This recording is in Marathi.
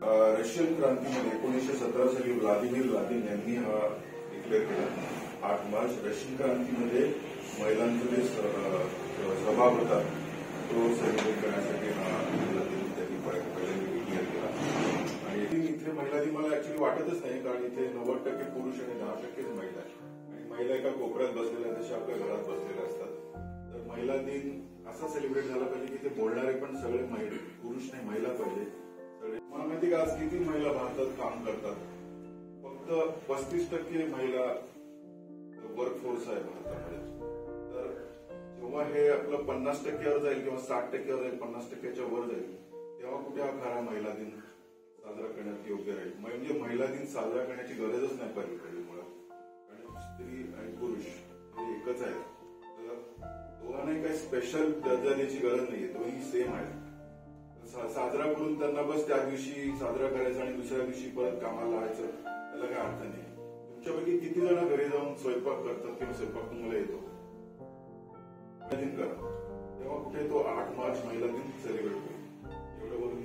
रशियन क्रांतीमध्ये 1917 साली व्लादिमीर लादिन यांनी हा डिक्लेअर केला। 8 मार्च रशियन क्रांतीमध्ये महिलांचा जे सहभाग होता तो सेलिब्रेट करण्यासाठी हा त्यांनी पहिल्यांदा डिक्लेअर केला। आणि इथे महिला दिन मला ऍक्च्युली वाटतच नाही, कारण इथे 90% पुरुष आणि 10%च महिला आहे। आणि महिला एका कोपऱ्यात बसलेल्या जशा आपल्या घरात बसलेल्या असतात। तर महिला दिन असा सेलिब्रेट झाला पाहिजे की ते बोलणारे पण सगळे महिला, पुरुष नाही महिला पाहिजे। मला माहिती का आज किती महिला भारतात काम करतात? फक्त 35% महिला वर्कफोर्स आहे भारतामध्ये। तर जेव्हा हे आपलं 50%वर जाईल किंवा 60%वर जाईल, 50%च्या वर जाईल, तेव्हा कुठे हा खरा महिला दिन साजरा करण्यात योग्य राहील। म्हणजे महिला दिन साजरा करण्याची गरजच नाही पाहिजे मुळात, कारण स्त्री आणि पुरुष हे एकच आहेत। तर दोघांनाही काही स्पेशल दर्जा द्यायची गरज नाहीये, दोन्ही सेम आहेत। साजरा करून त्यांना बस त्या दिवशी साजरा करायचा आणि दुसऱ्या दिवशी परत कामाला लावायचं, त्याला काय अर्थ नाही। तुमच्यापैकी किती जण घरी जाऊन स्वयंपाक करतात किंवा स्वयंपाक तुम्हाला येतो? करा, तेव्हा कुठे तो 8 मार्च महिला दिन सेलिब्रेट होईल एवढं बोलून